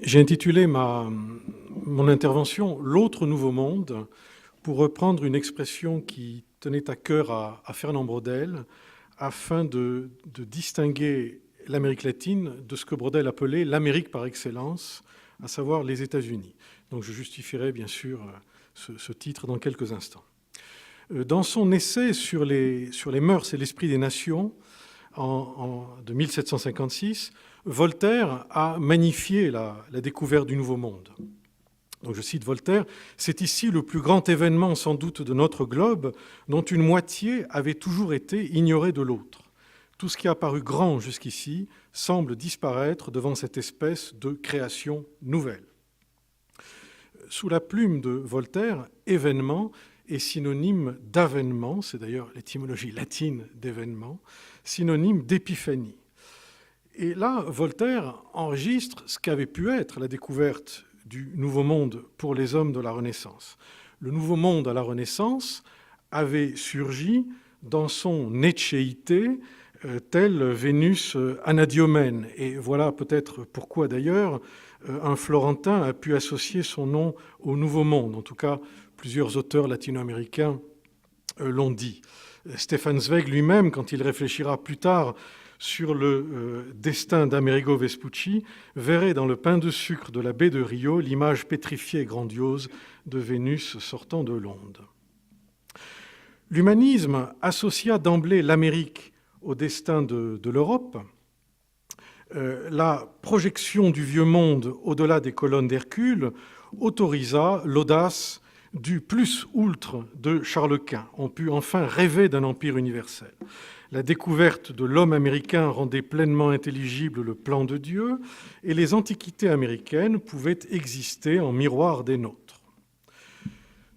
J'ai intitulé mon intervention « L'autre nouveau monde » pour reprendre une expression qui tenait à cœur à Fernand Braudel afin de distinguer l'Amérique latine de ce que Braudel appelait l'Amérique par excellence, à savoir les États-Unis. Donc je justifierai bien sûr ce titre dans quelques instants. Dans son essai sur les mœurs et l'esprit des nations de 1756, Voltaire a magnifié la découverte du Nouveau Monde. Donc je cite Voltaire, « C'est ici le plus grand événement sans doute de notre globe, dont une moitié avait toujours été ignorée de l'autre. Tout ce qui a paru grand jusqu'ici semble disparaître devant cette espèce de création nouvelle. » Sous la plume de Voltaire, événement est synonyme d'avènement, c'est d'ailleurs l'étymologie latine d'événement, synonyme d'épiphanie. Et là, Voltaire enregistre ce qu'avait pu être la découverte du Nouveau Monde pour les hommes de la Renaissance. Le Nouveau Monde à la Renaissance avait surgi dans son netchéité, tel Vénus Anadyomène. Et voilà peut-être pourquoi d'ailleurs un Florentin a pu associer son nom au Nouveau Monde. En tout cas, plusieurs auteurs latino-américains l'ont dit. Stefan Zweig lui-même, quand il réfléchira plus tard sur le destin d'Amerigo Vespucci, verrait dans le pain de sucre de la baie de Rio l'image pétrifiée et grandiose de Vénus sortant de l'onde. L'humanisme associa d'emblée l'Amérique au destin de l'Europe. La projection du vieux monde au-delà des colonnes d'Hercule autorisa l'audace du plus ultre de Charles Quint. On put enfin rêver d'un empire universel. La découverte de l'homme américain rendait pleinement intelligible le plan de Dieu et les antiquités américaines pouvaient exister en miroir des nôtres.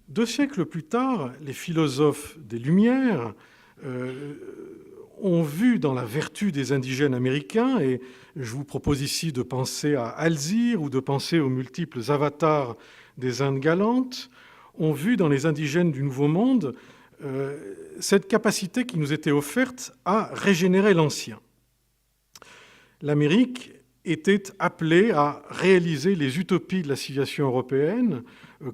2 siècles plus tard, les philosophes des Lumières ont vu dans la vertu des indigènes américains, et je vous propose ici de penser à Alzire ou de penser aux multiples avatars des Indes galantes, ont vu dans les indigènes du Nouveau Monde cette capacité qui nous était offerte à régénérer l'ancien. L'Amérique était appelée à réaliser les utopies de la civilisation européenne,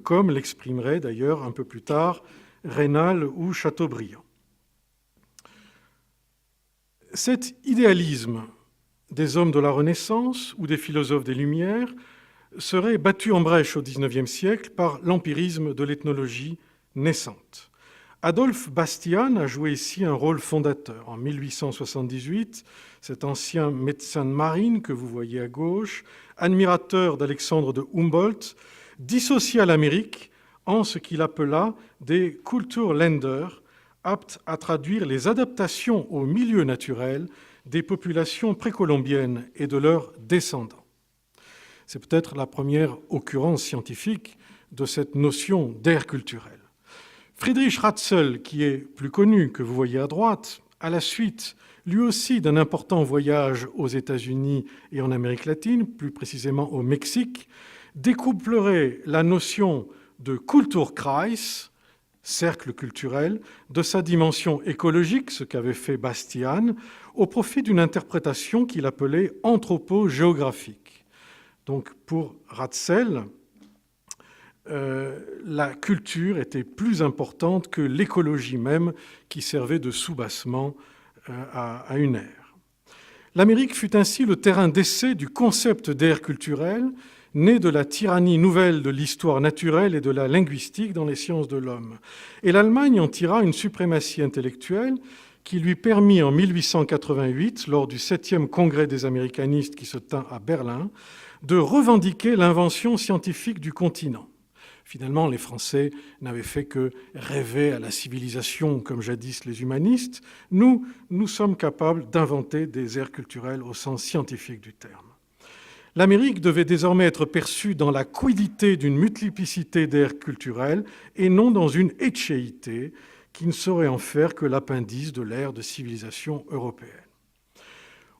comme l'exprimerait d'ailleurs un peu plus tard Raynal ou Chateaubriand. Cet idéalisme des hommes de la Renaissance ou des philosophes des Lumières serait battu en brèche au XIXe siècle par l'empirisme de l'ethnologie naissante. Adolphe Bastian a joué ici un rôle fondateur. En 1878, cet ancien médecin de marine que vous voyez à gauche, admirateur d'Alexandre de Humboldt, dissocia l'Amérique en ce qu'il appela des Kulturländer, aptes à traduire les adaptations au milieu naturel des populations précolombiennes et de leurs descendants. C'est peut-être la première occurrence scientifique de cette notion d'ère culturelle. Friedrich Ratzel, qui est plus connu, que vous voyez à droite, à la suite, lui aussi, d'un important voyage aux États-Unis et en Amérique latine, plus précisément au Mexique, découplerait la notion de Kulturkreis, cercle culturel, de sa dimension écologique, ce qu'avait fait Bastian, au profit d'une interprétation qu'il appelait anthropo-géographique. Donc pour Ratzel, la culture était plus importante que l'écologie même qui servait de soubassement à une ère. L'Amérique fut ainsi le terrain d'essai du concept d'ère culturelle, né de la tyrannie nouvelle de l'histoire naturelle et de la linguistique dans les sciences de l'homme. Et l'Allemagne en tira une suprématie intellectuelle qui lui permit en 1888, lors du 7e congrès des américanistes qui se tint à Berlin, de revendiquer l'invention scientifique du continent. Finalement, les Français n'avaient fait que rêver à la civilisation, comme jadis les humanistes. Nous sommes capables d'inventer des aires culturelles au sens scientifique du terme. L'Amérique devait désormais être perçue dans la quiddité d'une multiplicité d'aires culturelles et non dans une échéité qui ne saurait en faire que l'appendice de l'ère de civilisation européenne.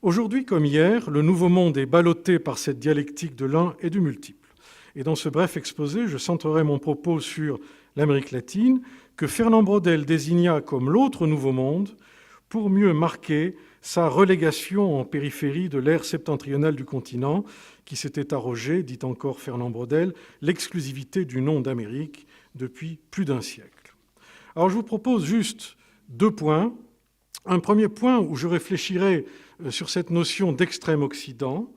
Aujourd'hui comme hier, le Nouveau Monde est ballotté par cette dialectique de l'un et du multiple. Et dans ce bref exposé, je centrerai mon propos sur l'Amérique latine, que Fernand Braudel désigna comme l'autre Nouveau Monde, pour mieux marquer sa relégation en périphérie de l'aire septentrionale du continent, qui s'était arrogé, dit encore Fernand Braudel, l'exclusivité du nom d'Amérique depuis plus d'un siècle. Alors je vous propose juste 2 points. Un premier point où je réfléchirai sur cette notion d'extrême-Occident.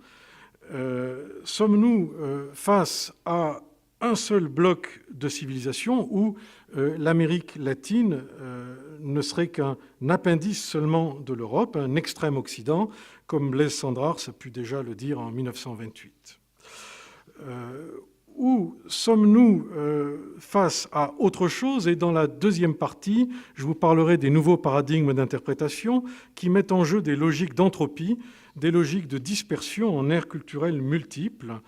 Sommes-nous face à un seul bloc de civilisation où l'Amérique latine ne serait qu'un appendice seulement de l'Europe, un extrême-Occident, comme Blaise Cendrars a pu déjà le dire en 1928 ? Ou sommes-nous face à autre chose ? Et dans la deuxième partie, je vous parlerai des nouveaux paradigmes d'interprétation qui mettent en jeu des logiques d'entropie, des logiques de dispersion en aires culturelles multiples,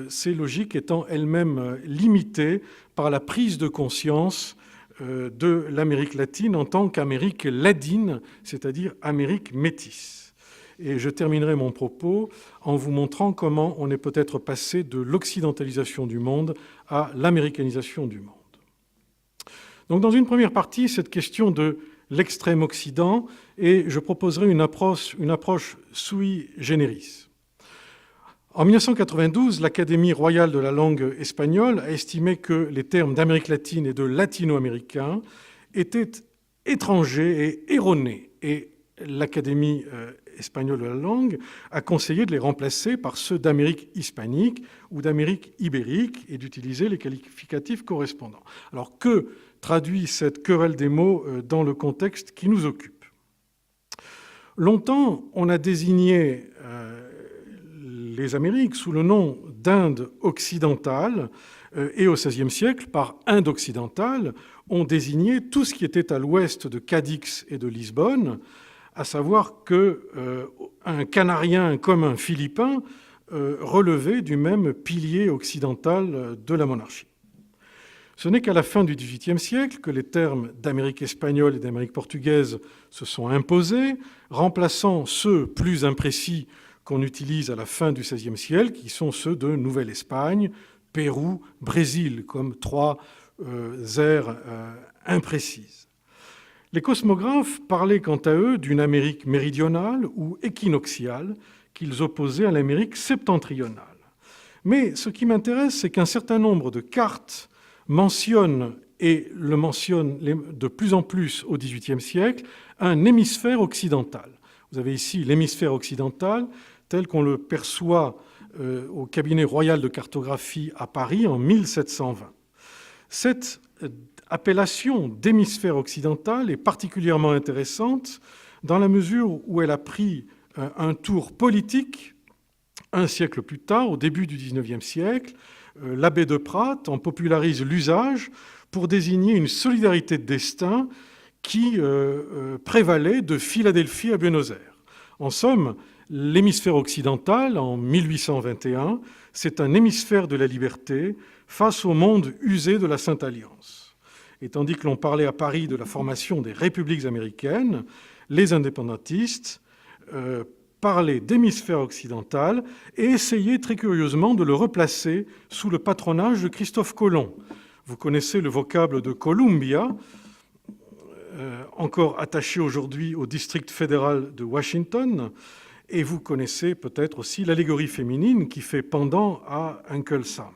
ces logiques étant elles-mêmes limitées par la prise de conscience de l'Amérique latine en tant qu'Amérique ladine, c'est-à-dire Amérique métisse. Et je terminerai mon propos en vous montrant comment on est peut-être passé de l'occidentalisation du monde à l'américanisation du monde. Donc dans une première partie, cette question de l'extrême-occident, et je proposerai une approche sui generis. En 1992, l'Académie royale de la langue espagnole a estimé que les termes d'Amérique latine et de latino-américain étaient étrangers et erronés. Et l'Académie espagnole de la langue a conseillé de les remplacer par ceux d'Amérique hispanique ou d'Amérique ibérique et d'utiliser les qualificatifs correspondants. Alors que traduit cette querelle des mots dans le contexte qui nous occupe ? Longtemps, on a désigné les Amériques sous le nom d'Inde occidentale et au XVIe siècle, par Inde occidentale, on désignait tout ce qui était à l'ouest de Cadix et de Lisbonne, à savoir qu'un Canarien comme un Philippin relevait du même pilier occidental de la monarchie. Ce n'est qu'à la fin du XVIIIe siècle que les termes d'Amérique espagnole et d'Amérique portugaise se sont imposés, remplaçant ceux plus imprécis qu'on utilise à la fin du XVIe siècle, qui sont ceux de Nouvelle-Espagne, Pérou, Brésil, comme 3 aires imprécises. Les cosmographes parlaient quant à eux d'une Amérique méridionale ou équinoxiale qu'ils opposaient à l'Amérique septentrionale. Mais ce qui m'intéresse, c'est qu'un certain nombre de cartes mentionnent, et le mentionnent de plus en plus au XVIIIe siècle, un hémisphère occidental. Vous avez ici l'hémisphère occidental tel qu'on le perçoit au cabinet royal de cartographie à Paris en 1720. Cette appellation d'hémisphère occidental est particulièrement intéressante dans la mesure où elle a pris un tour politique un siècle plus tard, au début du XIXe siècle. L'abbé de Pradt en popularise l'usage pour désigner une solidarité de destin qui prévalait de Philadelphie à Buenos Aires. En somme, l'hémisphère occidental, en 1821, c'est un hémisphère de la liberté face au monde usé de la Sainte Alliance. Et tandis que l'on parlait à Paris de la formation des républiques américaines, les indépendantistes parlaient d'hémisphère occidental et essayaient très curieusement de le replacer sous le patronage de Christophe Colomb. Vous connaissez le vocable de Columbia, encore attaché aujourd'hui au district fédéral de Washington, et vous connaissez peut-être aussi l'allégorie féminine qui fait pendant à Uncle Sam.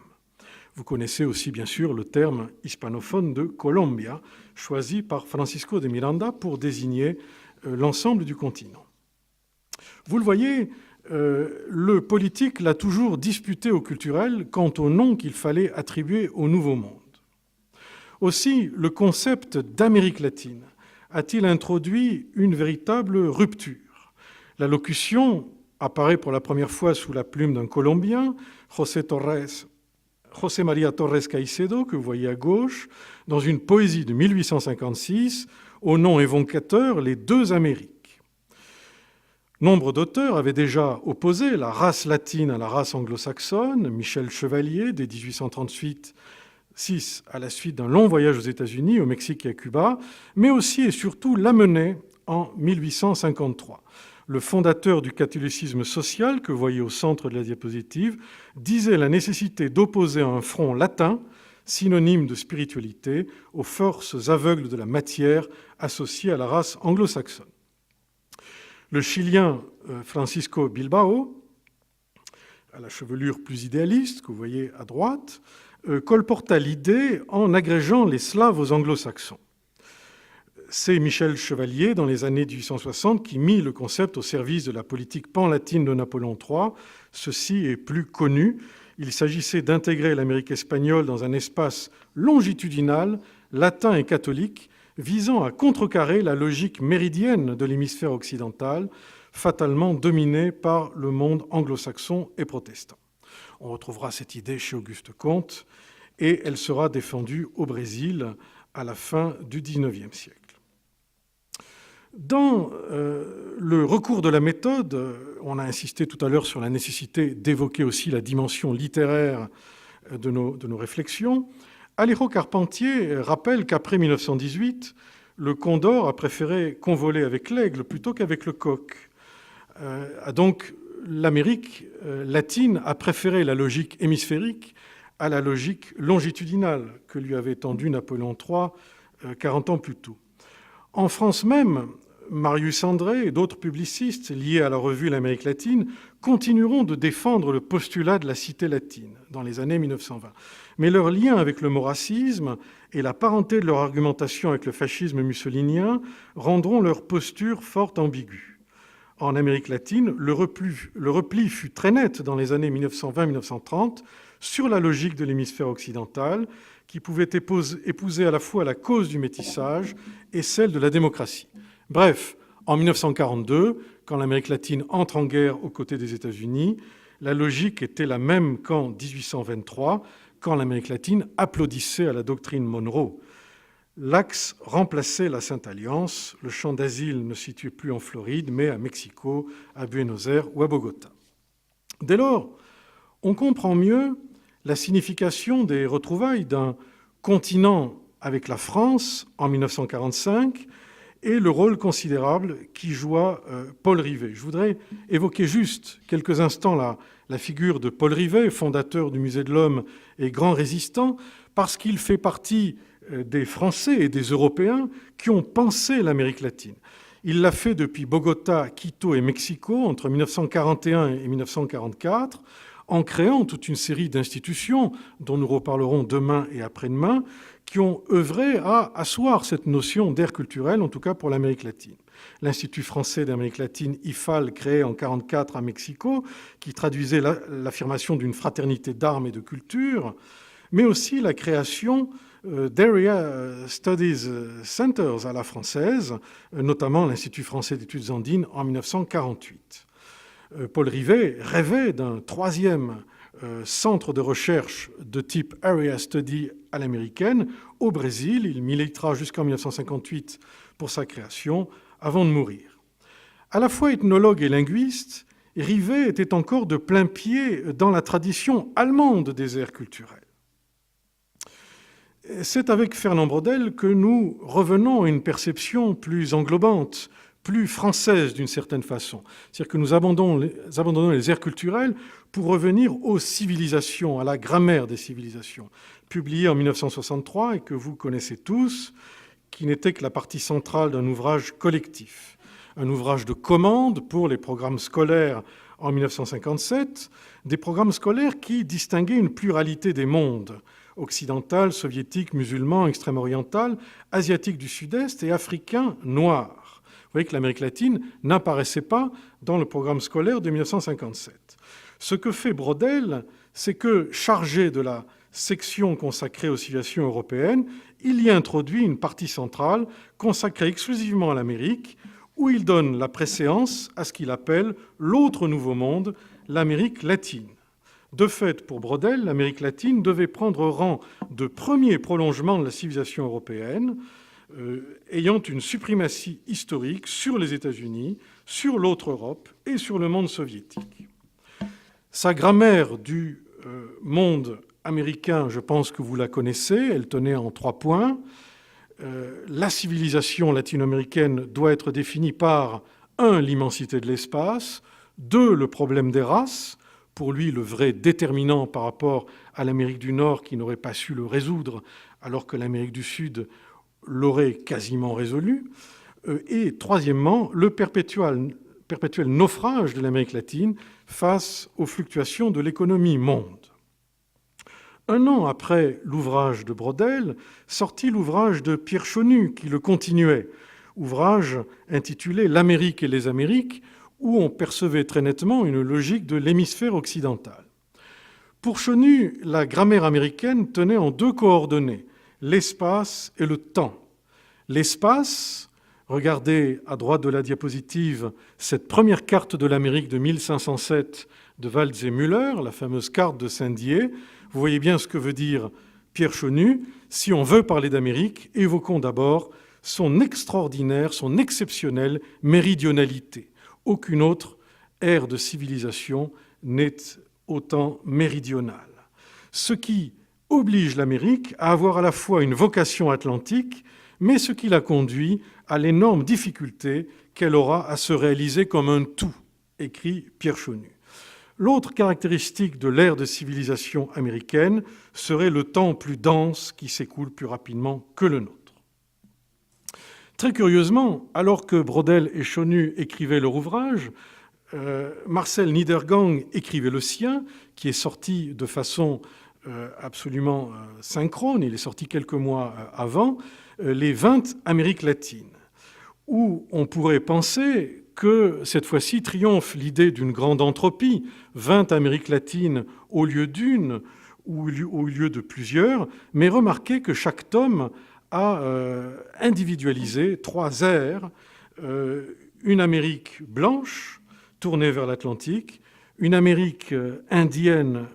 Vous connaissez aussi bien sûr le terme hispanophone de Colombia, choisi par Francisco de Miranda pour désigner l'ensemble du continent. Vous le voyez, le politique l'a toujours disputé au culturel quant au nom qu'il fallait attribuer au Nouveau Monde. Aussi, le concept d'Amérique latine a-t-il introduit une véritable rupture ? La locution apparaît pour la première fois sous la plume d'un Colombien, José María Torres Caicedo, que vous voyez à gauche, dans une poésie de 1856, au nom évocateur « Les deux Amériques ». Nombre d'auteurs avaient déjà opposé la race latine à la race anglo-saxonne, Michel Chevalier, dès 1838, à la suite d'un long voyage aux États-Unis, au Mexique et à Cuba, mais aussi et surtout Lamennais en 1853. Le fondateur du catholicisme social, que vous voyez au centre de la diapositive, disait la nécessité d'opposer un front latin, synonyme de spiritualité, aux forces aveugles de la matière associées à la race anglo-saxonne. Le Chilien Francisco Bilbao, à la chevelure plus idéaliste, que vous voyez à droite, colporta l'idée en agrégeant les Slaves aux anglo-saxons. C'est Michel Chevalier, dans les années 1860, qui mit le concept au service de la politique pan-latine de Napoléon III. Ceci est plus connu. Il s'agissait d'intégrer l'Amérique espagnole dans un espace longitudinal, latin et catholique, visant à contrecarrer la logique méridienne de l'hémisphère occidental, fatalement dominée par le monde anglo-saxon et protestant. On retrouvera cette idée chez Auguste Comte, et elle sera défendue au Brésil à la fin du XIXe siècle. Dans le recours de la méthode, on a insisté tout à l'heure sur la nécessité d'évoquer aussi la dimension littéraire de nos réflexions. Alejo Carpentier rappelle qu'après 1918, le condor a préféré convoler avec l'aigle plutôt qu'avec le coq. Donc, l'Amérique latine a préféré la logique hémisphérique à la logique longitudinale que lui avait tendue Napoléon III 40 ans plus tôt. En France même, Marius André et d'autres publicistes liés à la revue L'Amérique latine continueront de défendre le postulat de la cité latine dans les années 1920. Mais leur lien avec le maurassisme et la parenté de leur argumentation avec le fascisme mussolinien rendront leur posture fort ambiguë. En Amérique latine, le repli fut très net dans les années 1920-1930 sur la logique de l'hémisphère occidental, qui pouvait épouser à la fois la cause du métissage et celle de la démocratie. Bref, en 1942, quand l'Amérique latine entre en guerre aux côtés des États-Unis, la logique était la même qu'en 1823, quand l'Amérique latine applaudissait à la doctrine Monroe. L'axe remplaçait la Sainte-Alliance. Le champ d'asile ne se situait plus en Floride, mais à Mexico, à Buenos Aires ou à Bogota. Dès lors, on comprend mieux la signification des retrouvailles d'un continent avec la France en 1945 et le rôle considérable qu'y joua Paul Rivet. Je voudrais évoquer juste quelques instants la figure de Paul Rivet, fondateur du Musée de l'Homme et grand résistant, parce qu'il fait partie des Français et des Européens qui ont pensé l'Amérique latine. Il l'a fait depuis Bogota, Quito et Mexico entre 1941 et 1944, en créant toute une série d'institutions dont nous reparlerons demain et après-demain, qui ont œuvré à asseoir cette notion d'aire culturelle, en tout cas pour l'Amérique latine. L'Institut français d'Amérique latine, IFAL, créé en 1944 à Mexico, qui traduisait l'affirmation d'une fraternité d'armes et de culture, mais aussi la création d'Area Studies Centers à la française, notamment l'Institut français d'études andines en 1948. Paul Rivet rêvait d'un troisième centre de recherche de type Area Study à l'américaine au Brésil. Il militera jusqu'en 1958 pour sa création avant de mourir. À la fois ethnologue et linguiste, Rivet était encore de plein pied dans la tradition allemande des aires culturelles. C'est avec Fernand Braudel que nous revenons à une perception plus englobante, plus française d'une certaine façon. C'est-à-dire que nous abandonnons les aires culturelles pour revenir aux civilisations, à la grammaire des civilisations, publiée en 1963 et que vous connaissez tous, qui n'était que la partie centrale d'un ouvrage collectif. Un ouvrage de commande pour les programmes scolaires en 1957, des programmes scolaires qui distinguaient une pluralité des mondes, occidental, soviétique, musulman, extrême-oriental, asiatique du Sud-Est et africain noir. Vous voyez que l'Amérique latine n'apparaissait pas dans le programme scolaire de 1957. Ce que fait Braudel, c'est que, chargé de la section consacrée aux civilisations européennes, il y introduit une partie centrale consacrée exclusivement à l'Amérique, où il donne la préséance à ce qu'il appelle l'autre nouveau monde, l'Amérique latine. De fait, pour Braudel, l'Amérique latine devait prendre rang de premier prolongement de la civilisation européenne, ayant une suprématie historique sur les États-Unis, sur l'autre Europe et sur le monde soviétique. Sa grammaire du monde américain, je pense que vous la connaissez, elle tenait en 3 points. La civilisation latino-américaine doit être définie par 1. L'immensité de l'espace, 2. Le problème des races, pour lui le vrai déterminant par rapport à l'Amérique du Nord qui n'aurait pas su le résoudre alors que l'Amérique du Sud l'aurait quasiment résolu. Et troisièmement, le perpétuel perpétuel naufrage de l'Amérique latine face aux fluctuations de l'économie monde. Un an après l'ouvrage de Braudel, sortit l'ouvrage de Pierre Chonu qui le continuait, ouvrage intitulé « L'Amérique et les Amériques », où on percevait très nettement une logique de l'hémisphère occidental. Pour Chonu, la grammaire américaine tenait en deux coordonnées, l'espace et le temps. L'espace, regardez à droite de la diapositive cette première carte de l'Amérique de 1507 de Waltz et Müller, la fameuse carte de Saint-Dié. Vous voyez bien ce que veut dire Pierre Chonu. Si on veut parler d'Amérique, évoquons d'abord son extraordinaire, son exceptionnelle méridionalité. Aucune autre ère de civilisation n'est autant méridionale. Ce qui oblige l'Amérique à avoir à la fois une vocation atlantique, mais ce qui la conduit à l'énorme difficulté qu'elle aura à se réaliser comme un tout, écrit Pierre Chonu. L'autre caractéristique de l'ère de civilisation américaine serait le temps plus dense qui s'écoule plus rapidement que le nôtre. Très curieusement, alors que Braudel et Chonu écrivaient leur ouvrage, Marcel Niedergang écrivait le sien, qui est sorti de façon absolument synchrone, il est sorti quelques mois avant, les 20 Amériques latines, où on pourrait penser que cette fois-ci triomphe l'idée d'une grande entropie, 20 Amériques latines au lieu d'une ou au lieu de plusieurs, mais remarquez que chaque tome a individualisé 3 aires, une Amérique blanche tournée vers l'Atlantique, une Amérique indienne,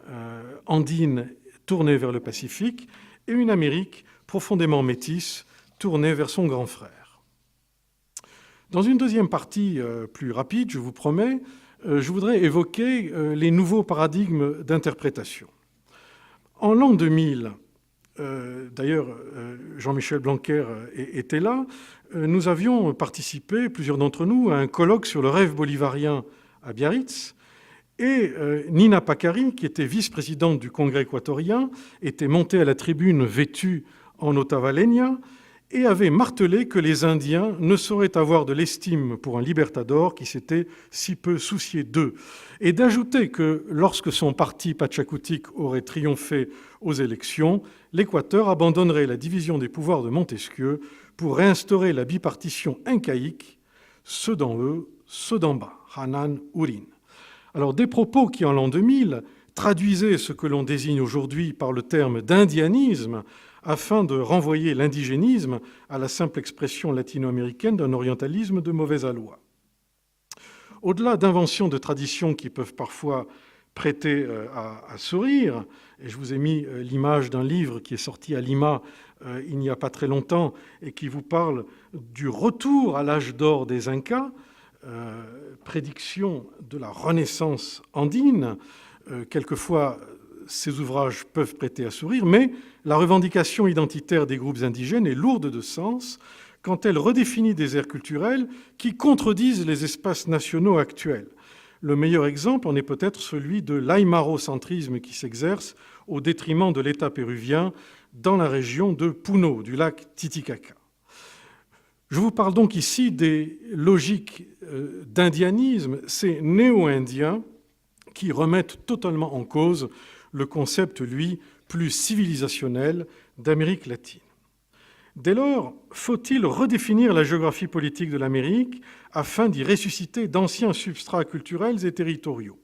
andine, tournée vers le Pacifique, et une Amérique profondément métisse, tournée vers son grand frère. Dans une deuxième partie plus rapide, je vous promets, je voudrais évoquer les nouveaux paradigmes d'interprétation. En l'an 2000, d'ailleurs Jean-Michel Blanquer était là, nous avions participé, plusieurs d'entre nous, à un colloque sur le rêve bolivarien à Biarritz, et Nina Pacari, qui était vice-présidente du Congrès équatorien, était montée à la tribune vêtue en ottavalenia et avait martelé que les Indiens ne sauraient avoir de l'estime pour un libertador qui s'était si peu soucié d'eux, et d'ajouter que lorsque son parti Pachakutik aurait triomphé aux élections, l'Équateur abandonnerait la division des pouvoirs de Montesquieu pour réinstaurer la bipartition incaïque, ceux d'en haut, ceux d'en bas, Hanan Urin. Alors des propos qui, en l'an 2000, traduisaient ce que l'on désigne aujourd'hui par le terme d'indianisme, afin de renvoyer l'indigénisme à la simple expression latino-américaine d'un orientalisme de mauvais aloi. Au-delà d'inventions de traditions qui peuvent parfois prêter à sourire, et je vous ai mis l'image d'un livre qui est sorti à Lima il n'y a pas très longtemps et qui vous parle du retour à l'âge d'or des Incas, prédiction de la renaissance andine. Quelquefois, ces ouvrages peuvent prêter à sourire, mais la revendication identitaire des groupes indigènes est lourde de sens quand elle redéfinit des aires culturelles qui contredisent les espaces nationaux actuels. Le meilleur exemple en est peut-être celui de l'aymarocentrisme qui s'exerce au détriment de l'État péruvien dans la région de Puno, du lac Titicaca. Je vous parle donc ici des logiques d'indianisme, ces néo-indiens qui remettent totalement en cause le concept, lui, plus civilisationnel d'Amérique latine. Dès lors, faut-il redéfinir la géographie politique de l'Amérique afin d'y ressusciter d'anciens substrats culturels et territoriaux?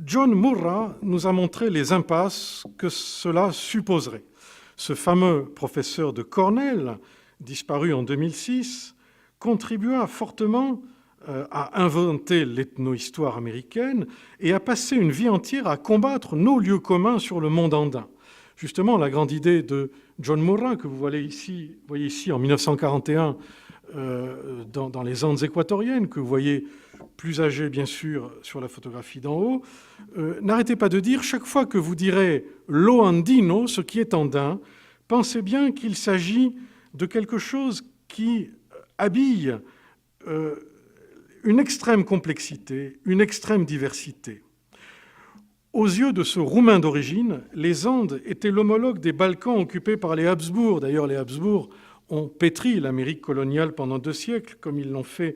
John Murrah nous a montré les impasses que cela supposerait. Ce fameux professeur de Cornell, disparu en 2006, contribua fortement à inventer l'ethno-histoire américaine et à passer une vie entière à combattre nos lieux communs sur le monde andin. Justement, la grande idée de John Murrah, que vous voyez ici en 1941 dans les Andes équatoriennes, que vous voyez plus âgé bien sûr sur la photographie d'en haut, n'arrêtez pas de dire, chaque fois que vous direz « lo andino », ce qui est andin, pensez bien qu'il s'agit de quelque chose qui habille une extrême complexité, une extrême diversité. Aux yeux de ce Roumain d'origine, les Andes étaient l'homologue des Balkans occupés par les Habsbourg. D'ailleurs, les Habsbourg ont pétri l'Amérique coloniale pendant 2 siècles, comme ils l'ont fait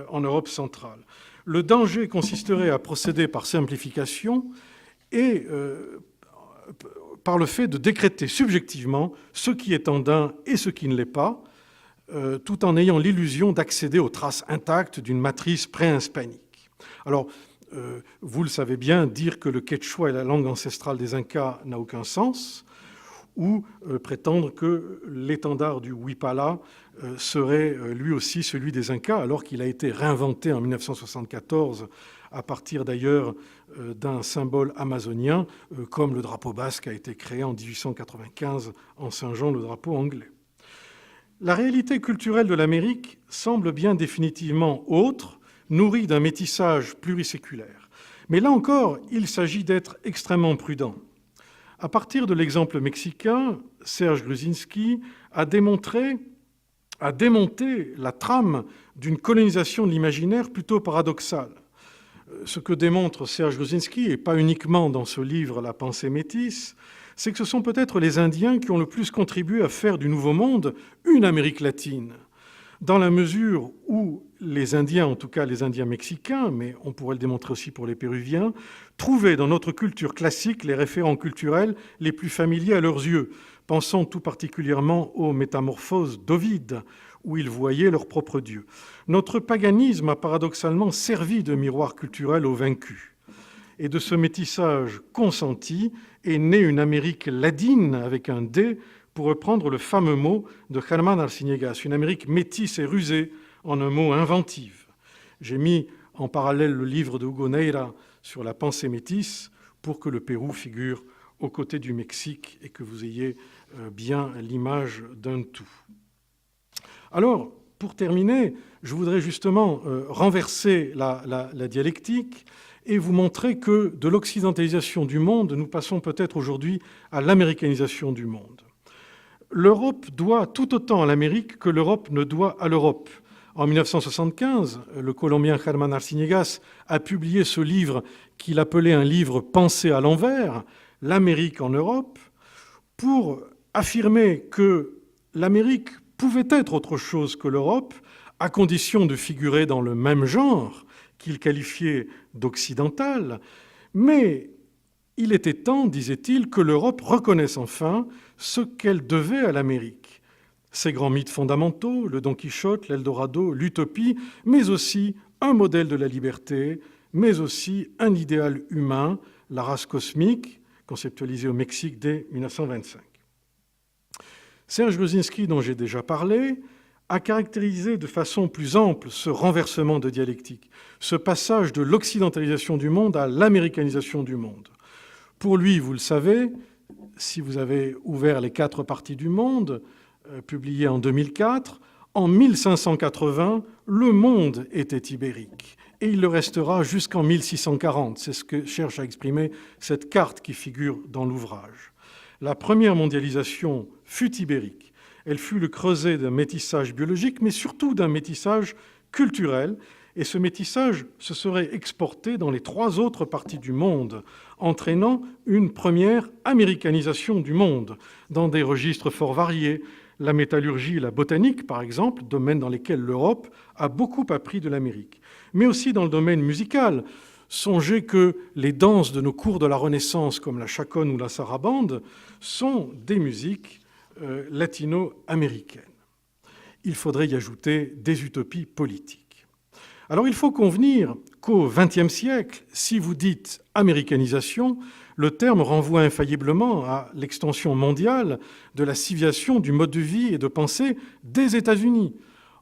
en Europe centrale. Le danger consisterait à procéder par simplification et par le fait de décréter subjectivement ce qui est andin et ce qui ne l'est pas, tout en ayant l'illusion d'accéder aux traces intactes d'une matrice pré-hispanique. Alors, vous le savez bien, dire que le quechua est la langue ancestrale des Incas n'a aucun sens, ou prétendre que l'étendard du Huipala serait lui aussi celui des Incas, alors qu'il a été réinventé en 1974 à partir d'ailleurs d'un symbole amazonien, comme le drapeau basque a été créé en 1895 en Saint-Jean, le drapeau anglais. La réalité culturelle de l'Amérique semble bien définitivement autre, nourrie d'un métissage pluriséculaire. Mais là encore, il s'agit d'être extrêmement prudent. À partir de l'exemple mexicain, Serge Gruzinski a démonté la trame d'une colonisation de l'imaginaire plutôt paradoxale. Ce que démontre Serge Gruzinski, et pas uniquement dans ce livre « La pensée métisse », c'est que ce sont peut-être les Indiens qui ont le plus contribué à faire du Nouveau Monde une Amérique latine, dans la mesure où les Indiens, en tout cas les Indiens mexicains, mais on pourrait le démontrer aussi pour les Péruviens, trouvaient dans notre culture classique les référents culturels les plus familiers à leurs yeux. Pensons tout particulièrement aux Métamorphoses d'Ovide, où ils voyaient leur propre Dieu. Notre paganisme a paradoxalement servi de miroir culturel aux vaincus. Et de ce métissage consenti est née une Amérique ladine avec un D, pour reprendre le fameux mot de Germán Arciniegas, une Amérique métisse et rusée, en un mot inventive. J'ai mis en parallèle le livre de Hugo Neira sur la pensée métisse pour que le Pérou figure aux côtés du Mexique et que vous ayez bien l'image d'un tout. Alors, pour terminer, je voudrais justement renverser la dialectique et vous montrer que de l'occidentalisation du monde, nous passons peut-être aujourd'hui à l'américanisation du monde. L'Europe doit tout autant à l'Amérique que l'Europe ne doit à l'Europe. En 1975, le Colombien Germán Arciniegas a publié ce livre qu'il appelait un livre pensé à l'envers, l'Amérique en Europe, pour affirmer que l'Amérique pouvait être autre chose que l'Europe, à condition de figurer dans le même genre qu'il qualifiait d'occidental, mais il était temps, disait-il, que l'Europe reconnaisse enfin ce qu'elle devait à l'Amérique. Ses grands mythes fondamentaux, le Don Quichotte, l'Eldorado, l'utopie, mais aussi un modèle de la liberté, mais aussi un idéal humain, la race cosmique, conceptualisée au Mexique dès 1925. Serge Gruzinski, dont j'ai déjà parlé, a caractérisé de façon plus ample ce renversement de dialectique, ce passage de l'occidentalisation du monde à l'américanisation du monde. Pour lui, vous le savez, si vous avez ouvert les 4 parties du monde, publié en 2004, en 1580, le monde était ibérique. Et il le restera jusqu'en 1640. C'est ce que cherche à exprimer cette carte qui figure dans l'ouvrage. La première mondialisation fut ibérique. Elle fut le creuset d'un métissage biologique, mais surtout d'un métissage culturel. Et ce métissage se serait exporté dans les 3 autres parties du monde, entraînant une première américanisation du monde, dans des registres fort variés, la métallurgie et la botanique, par exemple, domaines dans lesquels l'Europe a beaucoup appris de l'Amérique, mais aussi dans le domaine musical. Songez que les danses de nos cours de la Renaissance, comme la chaconne ou la sarabande, sont des musiques latino-américaines. Il faudrait y ajouter des utopies politiques. Alors il faut convenir qu'au XXe siècle, si vous dites américanisation, le terme renvoie infailliblement à l'extension mondiale de la civilisation, du mode de vie et de pensée des États-Unis.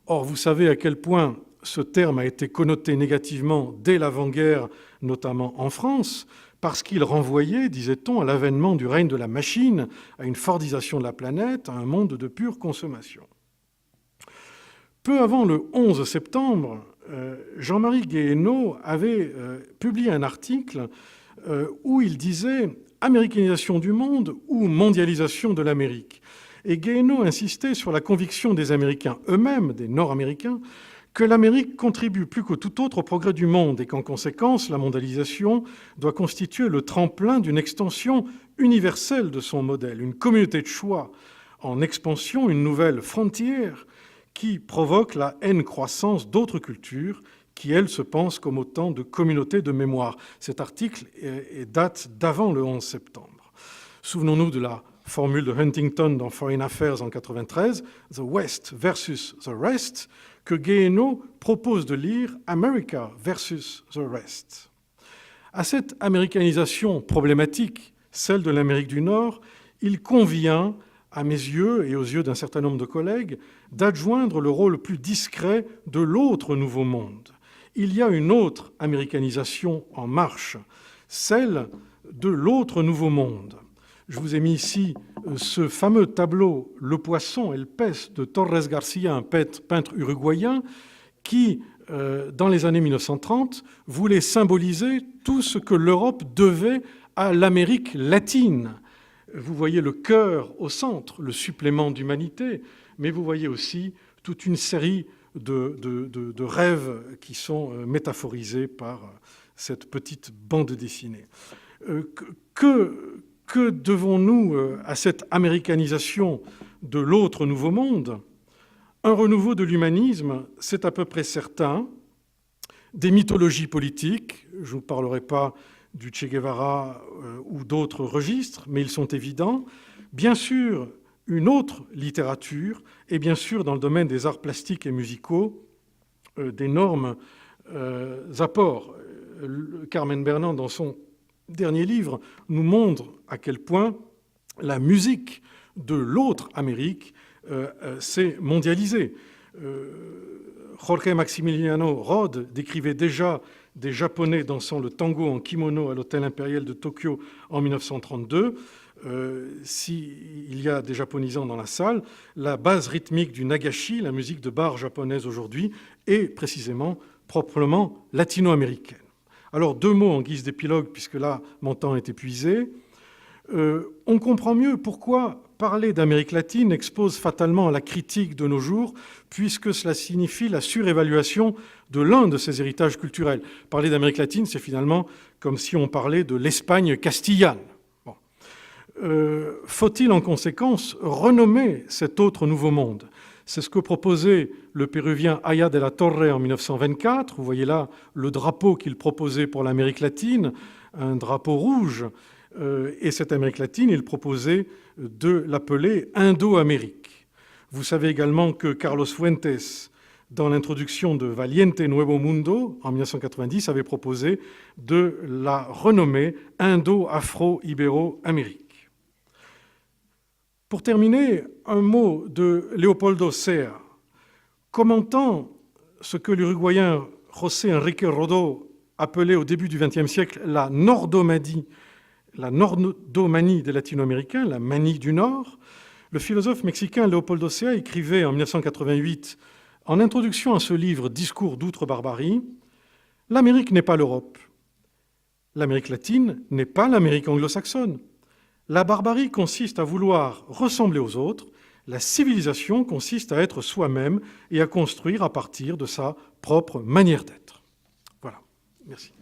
Or, vous savez à quel point ce terme a été connoté négativement dès l'avant-guerre, notamment en France, parce qu'il renvoyait, disait-on, à l'avènement du règne de la machine, à une fordisation de la planète, à un monde de pure consommation. Peu avant le 11 septembre, Jean-Marie Guéhenno avait publié un article où il disait « américanisation du monde » ou « mondialisation de l'Amérique ». Et Guéhenno insistait sur la conviction des Américains eux-mêmes, des Nord-Américains, que l'Amérique contribue plus que tout autre au progrès du monde et qu'en conséquence, la mondialisation doit constituer le tremplin d'une extension universelle de son modèle, une communauté de choix en expansion, une nouvelle frontière qui provoquent la haine croissance d'autres cultures qui, elles, se pensent comme autant de communautés de mémoire. Cet article date d'avant le 11 septembre. Souvenons-nous de la formule de Huntington dans Foreign Affairs en 1993, « The West versus the Rest », que Guéhenno propose de lire « America versus the Rest ». À cette américanisation problématique, celle de l'Amérique du Nord, il convient, à mes yeux et aux yeux d'un certain nombre de collègues, d'adjoindre le rôle plus discret de l'autre nouveau monde. Il y a une autre américanisation en marche, celle de l'autre nouveau monde. Je vous ai mis ici ce fameux tableau « Le poisson et le pez » de Torres Garcia, un peintre uruguayen, qui, dans les années 1930, voulait symboliser tout ce que l'Europe devait à l'Amérique latine. Vous voyez le cœur au centre, le supplément d'humanité, mais vous voyez aussi toute une série de rêves qui sont métaphorisés par cette petite bande dessinée. Que devons-nous à cette américanisation de l'autre nouveau monde ? Un renouveau de l'humanisme, c'est à peu près certain. Des mythologies politiques, je ne vous parlerai pas du Che Guevara ou d'autres registres, mais ils sont évidents. Bien sûr, une autre littérature, et bien sûr, dans le domaine des arts plastiques et musicaux, d'énormes apports. Carmen Bernand, dans son dernier livre, nous montre à quel point la musique de l'autre Amérique s'est mondialisée. Jorge Maximiliano Rod décrivait déjà des Japonais dansant le tango en kimono à l'hôtel impérial de Tokyo en 1932. S'il y a des japonisants dans la salle, la base rythmique du nagashi, la musique de bar japonaise aujourd'hui, est précisément proprement latino-américaine. Alors, 2 mots en guise d'épilogue, puisque là, mon temps est épuisé. On comprend mieux pourquoi parler d'Amérique latine expose fatalement à la critique de nos jours, puisque cela signifie la surévaluation de l'un de ses héritages culturels. Parler d'Amérique latine, c'est finalement comme si on parlait de l'Espagne castillane. Bon. Faut-il en conséquence renommer cet autre nouveau monde ? C'est ce que proposait le Péruvien Aya de la Torre en 1924. Vous voyez là le drapeau qu'il proposait pour l'Amérique latine, un drapeau rouge. Et cette Amérique latine, il proposait de l'appeler Indo-Amérique. Vous savez également que Carlos Fuentes, dans l'introduction de Valiente Nuevo Mundo, en 1990, avait proposé de la renommer Indo-Afro-Ibéro-Amérique. Pour terminer, un mot de Leopoldo Sea, commentant ce que l'Uruguayen José Enrique Rodó appelait au début du XXe siècle la nordomanie des latino-américains, la manie du Nord, le philosophe mexicain Leopoldo Sea écrivait en 1988, en introduction à ce livre « Discours d'outre-barbarie », « L'Amérique n'est pas l'Europe. L'Amérique latine n'est pas l'Amérique anglo-saxonne. La barbarie consiste à vouloir ressembler aux autres. La civilisation consiste à être soi-même et à construire à partir de sa propre manière d'être. » Voilà. Merci.